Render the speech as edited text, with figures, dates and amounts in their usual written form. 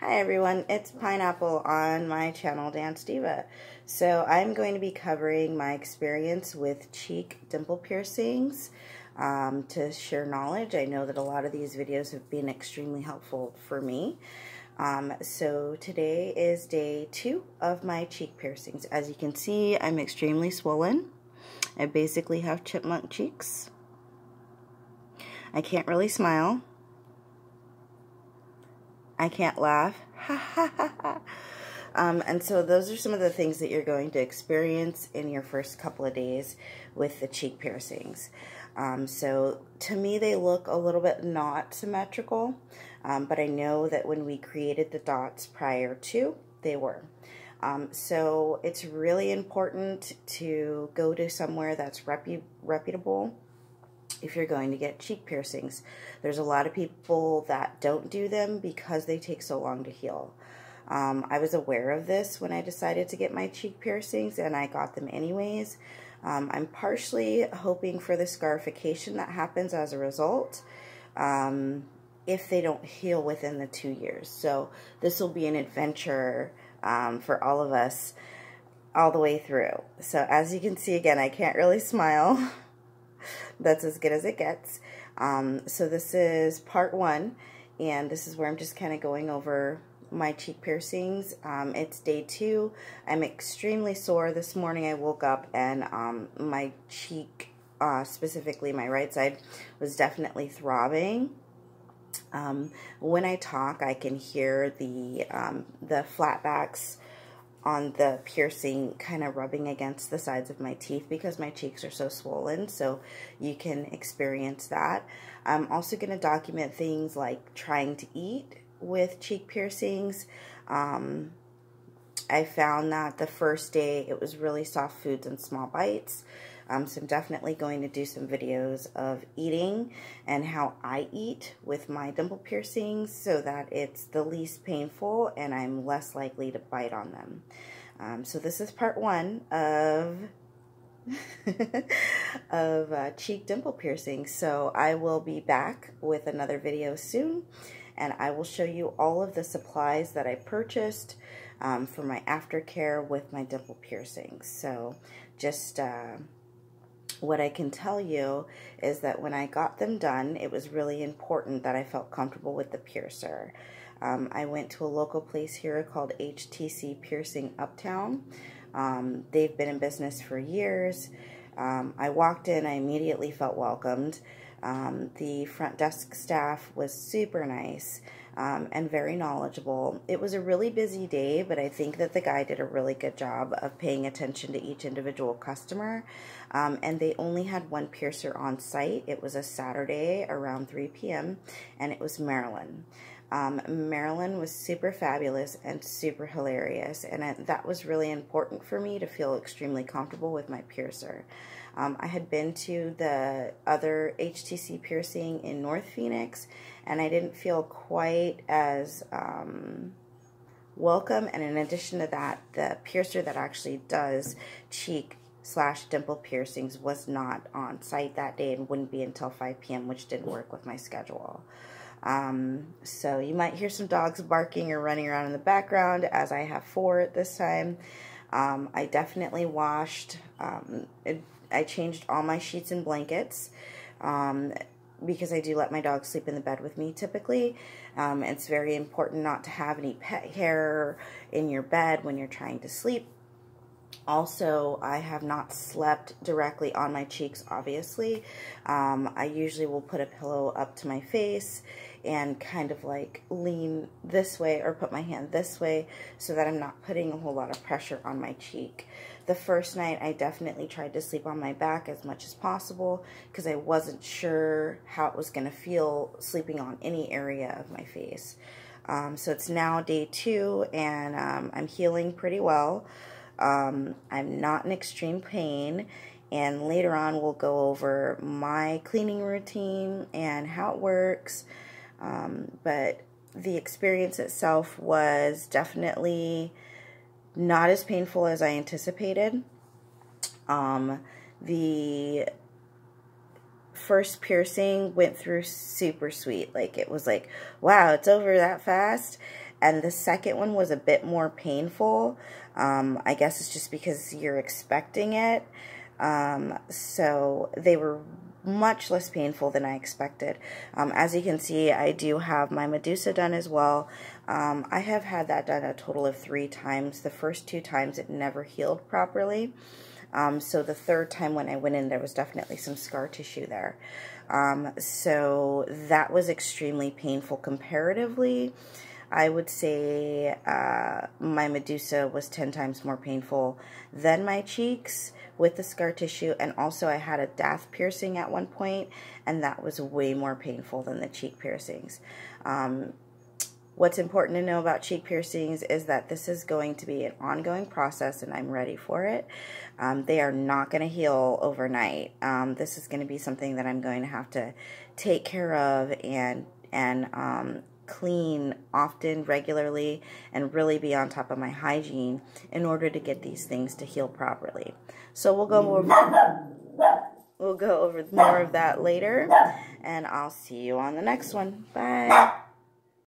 Hi everyone, it's Pineapple on my channel Dance Diva. So I'm going to be covering my experience with cheek dimple piercings to share knowledge. I know that a lot of these videos have been extremely helpful for me. So today is day 2 of my cheek piercings. As you can see, I'm extremely swollen. I basically have chipmunk cheeks. I can't really smile. I can't laugh. And so those are some of the things that you're going to experience in your first couple of days with the cheek piercings. So to me they look a little bit not symmetrical, but I know that when we created the dots prior to, they were. So it's really important to go to somewhere that's reputable if you're going to get cheek piercings. There's a lot of people that don't do them because they take so long to heal. I was aware of this when I decided to get my cheek piercings, and I got them anyways. I'm partially hoping for the scarification that happens as a result if they don't heal within the 2 years. So this will be an adventure for all of us all the way through. So as you can see, again, I can't really smile. That's as good as it gets. So this is part 1, and this is where I'm just kind of going over my cheek piercings. It's day 2. I'm extremely sore. This morning I woke up and my cheek, specifically my right side, was definitely throbbing. When I talk, I can hear the flatbacks on the piercing kind of rubbing against the sides of my teeth because my cheeks are so swollen, so you can experience that. I'm also going to document things like trying to eat with cheek piercings. I found that the first day it was really soft foods and small bites. So I'm definitely going to do some videos of eating and how I eat with my dimple piercings so that it's the least painful and I'm less likely to bite on them. So this is part 1 of cheek dimple piercings. So I will be back with another video soon, and I will show you all of the supplies that I purchased for my aftercare with my dimple piercings. So just what I can tell you is that when I got them done, it was really important that I felt comfortable with the piercer. I went to a local place here called HTC Piercing Uptown. They've been in business for years. I walked in, I immediately felt welcomed. The front desk staff was super nice and very knowledgeable. It was a really busy day, but I think that the guy did a really good job of paying attention to each individual customer. And they only had one piercer on site. It was a Saturday around 3 p.m. and it was Marilyn. Marilyn was super fabulous and super hilarious, and that was really important for me to feel extremely comfortable with my piercer. I had been to the other HTC piercing in North Phoenix, and I didn't feel quite as welcome, and in addition to that, the piercer that actually does cheek/dimple piercings was not on site that day and wouldn't be until 5 p.m., which didn't work with my schedule. So you might hear some dogs barking or running around in the background, as I have 4 at this time. I definitely washed, I changed all my sheets and blankets, because I do let my dog sleep in the bed with me typically. It's very important not to have any pet hair in your bed when you're trying to sleep. Also, I have not slept directly on my cheeks, obviously. I usually will put a pillow up to my face and kind of like lean this way or put my hand this way so that I'm not putting a whole lot of pressure on my cheek. The first night, I definitely tried to sleep on my back as much as possible because I wasn't sure how it was going to feel sleeping on any area of my face. So it's now day 2, and I'm healing pretty well. I'm not in extreme pain, and later on we'll go over my cleaning routine and how it works. But the experience itself was definitely not as painful as I anticipated. The first piercing went through super sweet. Like, it was like, wow, it's over that fast. and the second one was a bit more painful. I guess it's just because you're expecting it. So they were much less painful than I expected. As you can see, I do have my Medusa done as well. I have had that done a total of 3 times. The first 2 times it never healed properly. So the third time when I went in, there was definitely some scar tissue there. So that was extremely painful comparatively. I would say my Medusa was 10 times more painful than my cheeks with the scar tissue, and also I had a dath piercing at one point, and that was way more painful than the cheek piercings. What's important to know about cheek piercings is that this is going to be an ongoing process, and I'm ready for it. They are not going to heal overnight. This is going to be something that I'm going to have to take care of and clean often, regularly, and really be on top of my hygiene in order to get these things to heal properly. So we'll go over more of that later, and I'll see you on the next one. Bye.